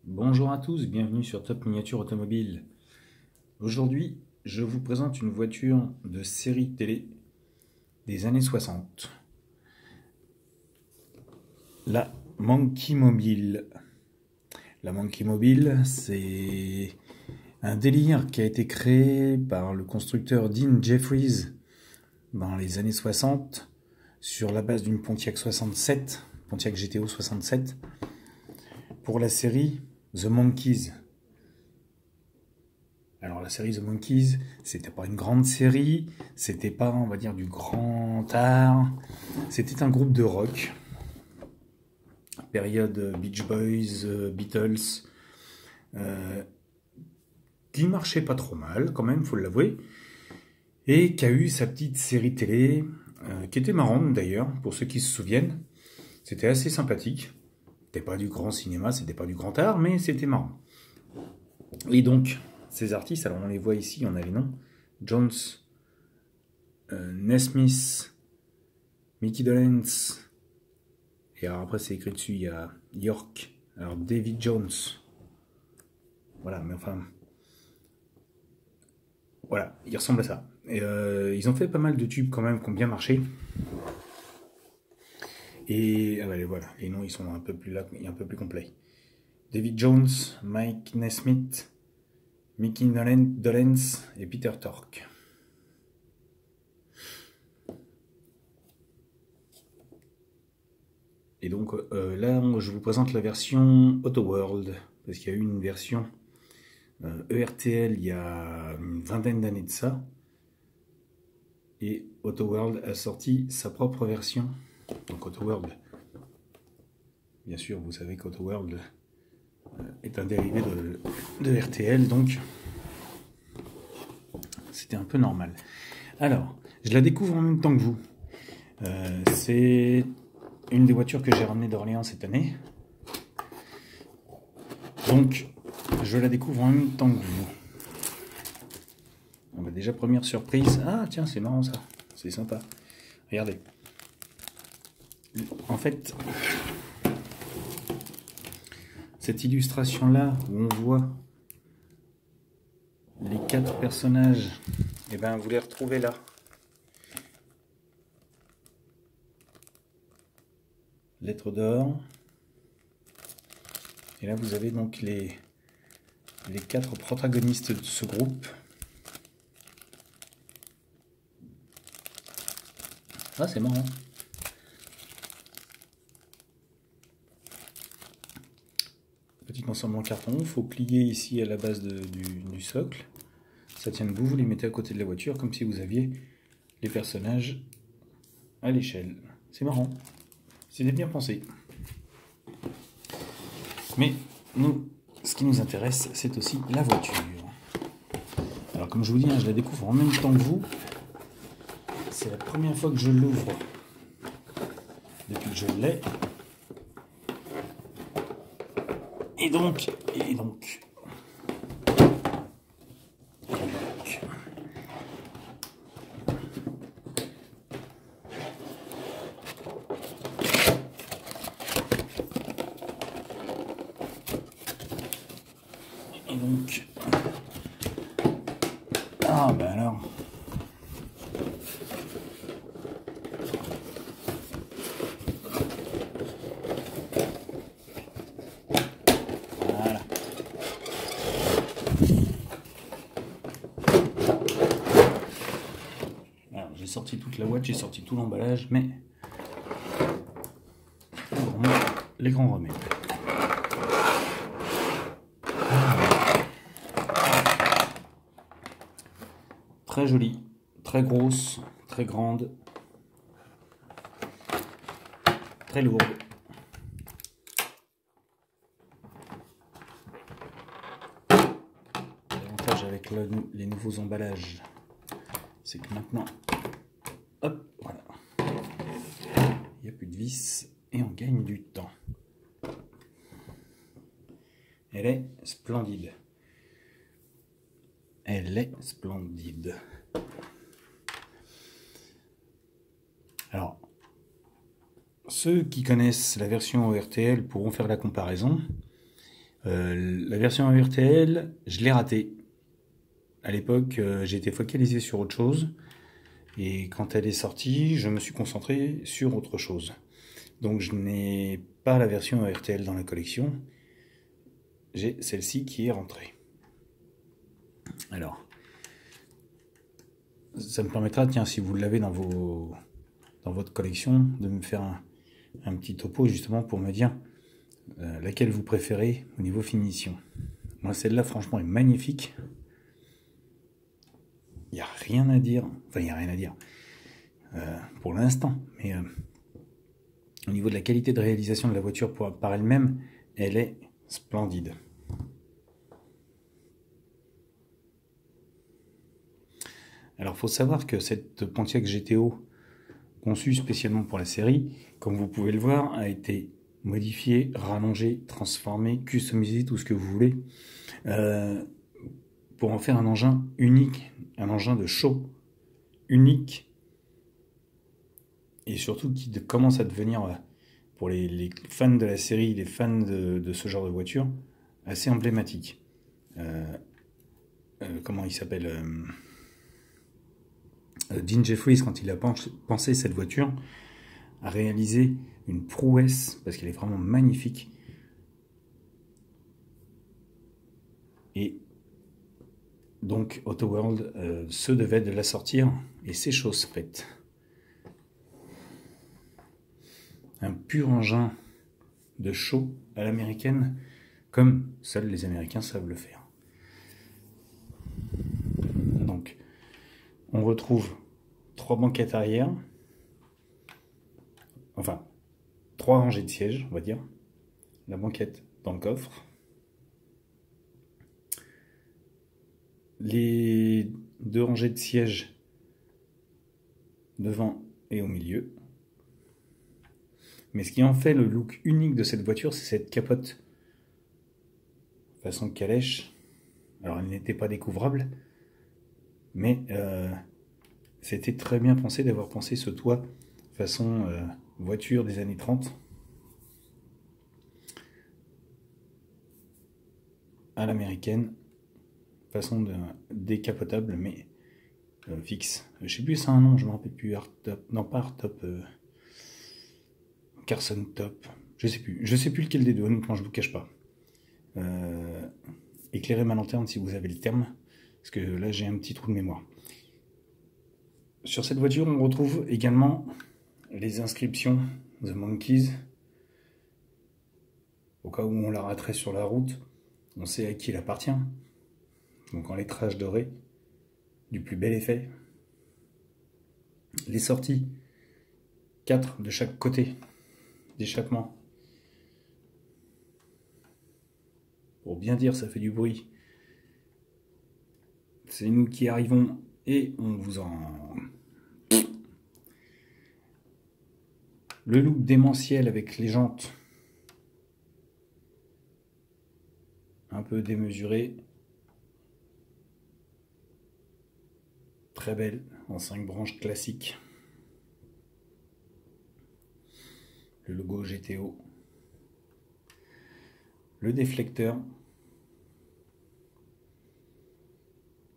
Bonjour à tous, bienvenue sur Top Miniature Automobile. Aujourd'hui, je vous présente une voiture de série télé des années 60. La Monkey Mobile. La Monkey Mobile, c'est un délire qui a été créé par le constructeur Dean Jeffries dans les années 60 sur la base d'une Pontiac 67, Pontiac GTO 67, pour la série The Monkees. Alors la série The Monkees, c'était pas une grande série, c'était pas, on va dire, du grand art, c'était un groupe de rock, période Beach Boys, Beatles, qui marchait pas trop mal quand même, faut l'avouer, et qui a eu sa petite série télé, qui était marrante d'ailleurs, pour ceux qui se souviennent. C'était assez sympathique, c'était pas du grand cinéma, c'était pas du grand art, mais c'était marrant. Et donc, ces artistes, alors on les voit ici, on a les noms, Jones, Nesmith, Mickey Dolenz, et alors après c'est écrit dessus, il y a York, alors David Jones, voilà, mais enfin, voilà, il ressemble à ça. Et ils ont fait pas mal de tubes quand même qui ont bien marché. Et ah bah, voilà, les noms ils sont un peu plus là, un peu plus complets. David Jones, Mike Nesmith, Mickey Dolenz et Peter Tork. Et donc là, je vous présente la version Autoworld, parce qu'il y a eu une version ERTL il y a une vingtaine d'années de ça, et Autoworld a sorti sa propre version. Donc Autoworld, bien sûr, vous savez qu'Autoworld est un dérivé de RTL, donc c'était un peu normal. Alors, je la découvre en même temps que vous. C'est une des voitures que j'ai ramenées d'Orléans cette année. Donc, je la découvre en même temps que vous. On va déjà, première surprise. Ah, tiens, c'est marrant ça. C'est sympa. Regardez. En fait, cette illustration-là, où on voit les 4 personnages, et ben vous les retrouvez là. Lettre d'or. Et là, vous avez donc les 4 protagonistes de ce groupe. Ah, c'est marrant. Petit ensemble en carton. Il faut plier ici à la base du socle. Ça tient debout. Vous les mettez à côté de la voiture comme si vous aviez les personnages à l'échelle. C'est marrant. C'était bien pensé. Mais nous, ce qui nous intéresse, c'est aussi la voiture. Alors comme je vous dis, je la découvre en même temps que vous. C'est la première fois que je l'ouvre depuis que je l'ai. Et donc. Ah ben alors. Voilà. Alors j'ai sorti toute la boîte, j'ai sorti tout l'emballage, mais les grands remèdes. Très jolie, très grosse, très grande, très lourde. L'avantage avec les nouveaux emballages, c'est que maintenant, hop, voilà, il n'y a plus de vis et on gagne du temps. Elle est splendide. Elle est splendide. Alors, ceux qui connaissent la version ORTL pourront faire la comparaison. La version RTL, je l'ai ratée. À l'époque, j'étais focalisé sur autre chose. Et quand elle est sortie, je me suis concentré sur autre chose. Donc je n'ai pas la version RTL dans la collection. J'ai celle-ci qui est rentrée. Alors, ça me permettra, tiens, si vous l'avez dans votre collection, de me faire un petit topo justement pour me dire laquelle vous préférez au niveau finition. Moi, celle-là, franchement, est magnifique. Il n'y a rien à dire. Enfin, il n'y a rien à dire. Pour l'instant. Mais au niveau de la qualité de réalisation de la voiture par elle-même, elle est splendide. Alors, il faut savoir que cette Pontiac GTO, conçue spécialement pour la série, comme vous pouvez le voir, a été modifiée, rallongée, transformée, customisée, tout ce que vous voulez, pour en faire un engin unique, un engin de show unique, et surtout qui commence à devenir, pour les fans de la série, les fans de ce genre de voiture, assez emblématique. Comment il s'appelle Dean Jeffries, quand il a pensé cette voiture, a réalisé une prouesse, parce qu'elle est vraiment magnifique. Et donc Autoworld se devait de la sortir, et c'est chose faite. Un pur engin de show à l'américaine, comme seuls les Américains savent le faire. Donc, on retrouve 3 banquettes arrière, enfin, 3 rangées de sièges, on va dire, la banquette dans le coffre, les 2 rangées de sièges devant et au milieu. Mais ce qui en fait le look unique de cette voiture, c'est cette capote façon calèche. Alors elle n'était pas découvrable, mais c'était très bien pensé d'avoir pensé ce toit façon voiture des années 30 à l'américaine, façon décapotable mais fixe. Je sais plus, c'est un nom, je me rappelle plus. Hardtop, non pas Hardtop, Carson Top, je sais plus lequel des deux, honnêtement je vous cache pas. Éclairez ma lanterne si vous avez le terme, parce que là j'ai un petit trou de mémoire. Sur cette voiture, on retrouve également les inscriptions The Monkeys. Au cas où on la raterait sur la route, on sait à qui elle appartient. Donc en lettrage doré, du plus bel effet. Les sorties, 4 de chaque côté d'échappement. Pour bien dire, ça fait du bruit. C'est nous qui arrivons et on vous en... Le look démentiel avec les jantes un peu démesurées. Très belle, en 5 branches classiques. Le logo GTO. Le déflecteur.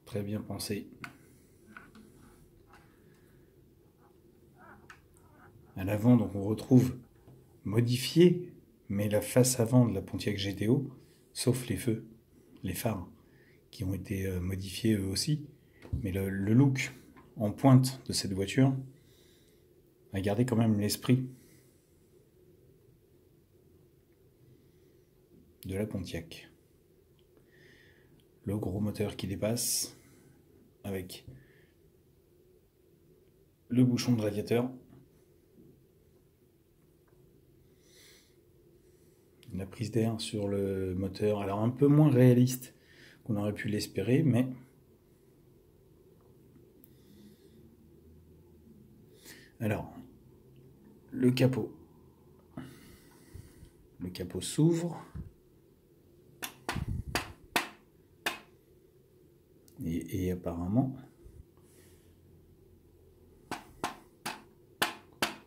Très bien pensé. À l'avant, donc on retrouve modifié, mais la face avant de la Pontiac GTO, sauf les feux, les phares, qui ont été modifiés eux aussi. Mais le look en pointe de cette voiture a gardé quand même l'esprit de la Pontiac. Le gros moteur qui dépasse, avec le bouchon de radiateur, la prise d'air sur le moteur, alors un peu moins réaliste qu'on aurait pu l'espérer, mais alors le capot s'ouvre et apparemment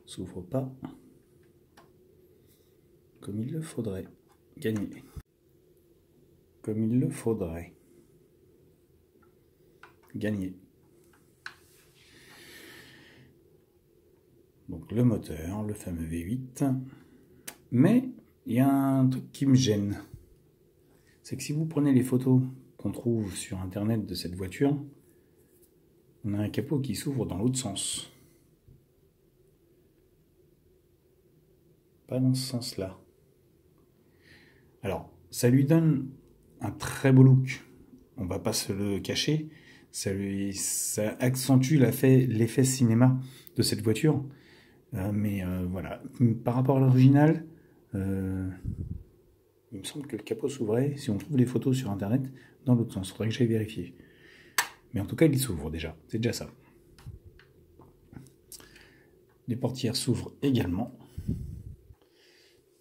s'ouvre pas comme il le faudrait. Gagner. comme il le faudrait. Gagné. Donc le moteur, le fameux V8. Mais il y a un truc qui me gêne. C'est que si vous prenez les photos qu'on trouve sur internet de cette voiture, on a un capot qui s'ouvre dans l'autre sens. Pas dans ce sens-là. Alors, ça lui donne un très beau look. On va pas se le cacher. Ça accentue l'effet cinéma de cette voiture. Mais voilà. Par rapport à l'original, il me semble que le capot s'ouvrait, si on trouve les photos sur internet, dans l'autre sens. Il faudrait que j'aille vérifier. Mais en tout cas, il s'ouvre déjà. C'est déjà ça. Les portières s'ouvrent également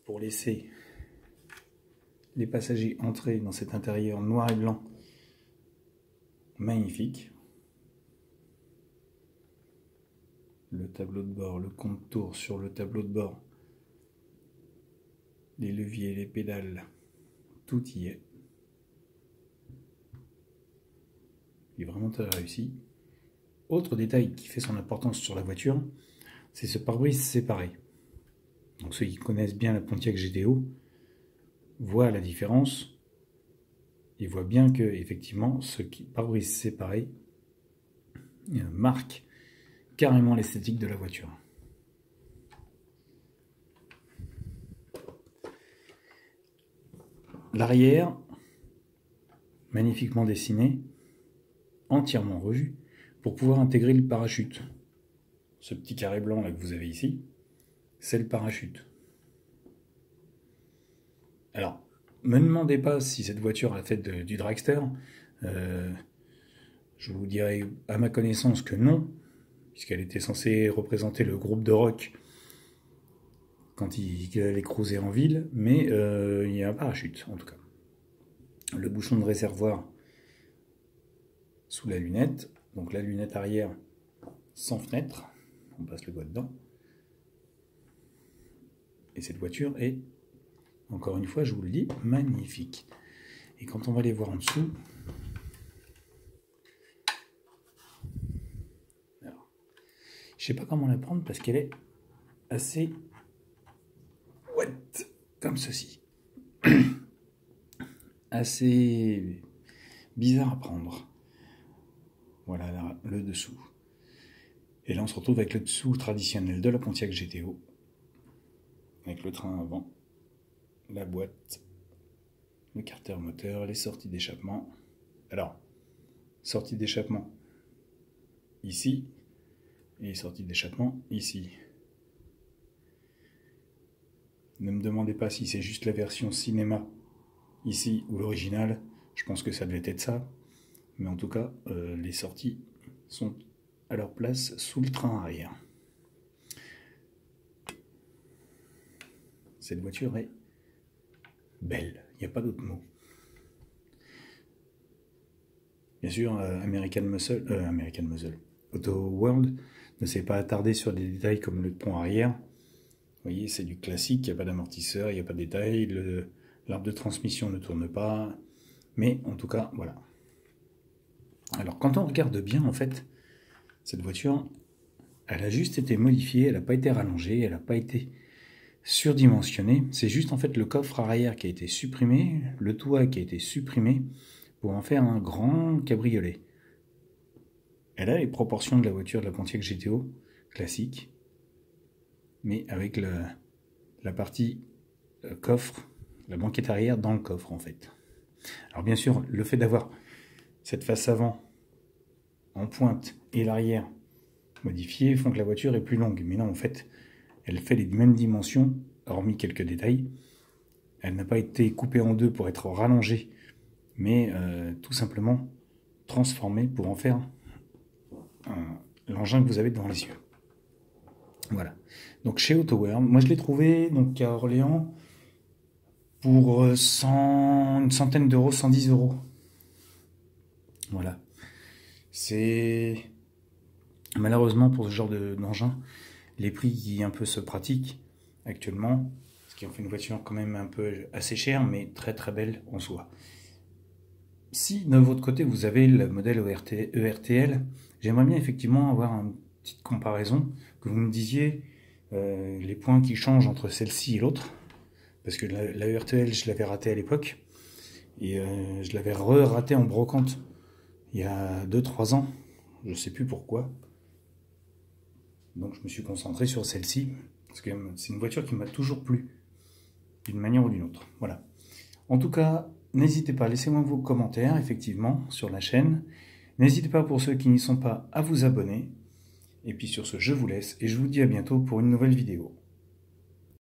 pour laisser les passagers entrer dans cet intérieur noir et blanc magnifique. Le tableau de bord, le contour sur le tableau de bord, les leviers, les pédales, tout y est. Il est vraiment très réussi. Autre détail qui fait son importance sur la voiture, c'est ce pare-brise séparé. Donc ceux qui connaissent bien la Pontiac GTO voient la différence et voient bien que effectivement ce pare-brise séparé marque carrément l'esthétique de la voiture. L'arrière, magnifiquement dessiné, entièrement revu, pour pouvoir intégrer le parachute. Ce petit carré blanc là que vous avez ici, c'est le parachute. Alors, me demandez pas si cette voiture a fait du dragster. Je vous dirais à ma connaissance que non, puisqu'elle était censée représenter le groupe de rock quand il allait cruiser en ville, mais il y a un parachute en tout cas. Le bouchon de réservoir sous la lunette, donc la lunette arrière sans fenêtre, on passe le doigt dedans. Et cette voiture est, encore une fois, je vous le dis, magnifique. Et quand on va les voir en dessous, alors, je sais pas comment la prendre parce qu'elle est assez ouette, comme ceci. Assez bizarre à prendre. Voilà là, le dessous. Et là on se retrouve avec le dessous traditionnel de la Pontiac GTO. Avec le train avant, la boîte, le carter moteur, les sorties d'échappement. Alors, sortie d'échappement ici, et sortie d'échappement ici. Ne me demandez pas si c'est juste la version cinéma ici ou l'original, je pense que ça devait être ça. Mais en tout cas, les sorties sont à leur place sous le train arrière. Cette voiture est belle, il n'y a pas d'autre mot. Bien sûr, American Muscle, Auto World ne s'est pas attardé sur des détails comme le pont arrière. Vous voyez, c'est du classique, il n'y a pas d'amortisseur, il n'y a pas de détails, l'arbre de transmission ne tourne pas. Mais en tout cas, voilà. Alors, quand on regarde bien, en fait, cette voiture, elle a juste été modifiée, elle n'a pas été rallongée, elle n'a pas été surdimensionnée. C'est juste, en fait, le coffre arrière qui a été supprimé, le toit qui a été supprimé, pour en faire un grand cabriolet. Elle a les proportions de la voiture de la Pontiac GTO, classique, mais avec la partie coffre, la banquette arrière dans le coffre, en fait. Alors, bien sûr, le fait d'avoir cette face avant en pointe et l'arrière modifié font que la voiture est plus longue. Mais non, en fait, elle fait les mêmes dimensions, hormis quelques détails. Elle n'a pas été coupée en deux pour être rallongée, mais tout simplement transformée pour en faire l'engin que vous avez devant les yeux. Voilà. Donc chez AutoWorld, moi je l'ai trouvé donc à Orléans pour une centaine d'euros, 110 euros. Voilà. C'est malheureusement pour ce genre d'engin, les prix qui un peu se pratiquent actuellement, ce qui en fait une voiture quand même un peu assez chère, mais très très belle en soi. si de votre côté vous avez le modèle ERTL, j'aimerais bien effectivement avoir une petite comparaison, que vous me disiez les points qui changent entre celle-ci et l'autre, parce que la ERTL je l'avais raté à l'époque, et je l'avais raté en brocante il y a 2-3 ans, je sais plus pourquoi. Donc je me suis concentré sur celle-ci, parce que c'est une voiture qui m'a toujours plu, d'une manière ou d'une autre. Voilà. En tout cas, n'hésitez pas, laissez-moi vos commentaires, effectivement, sur la chaîne. N'hésitez pas, pour ceux qui n'y sont pas, à vous abonner. Et puis sur ce, je vous laisse, et je vous dis à bientôt pour une nouvelle vidéo.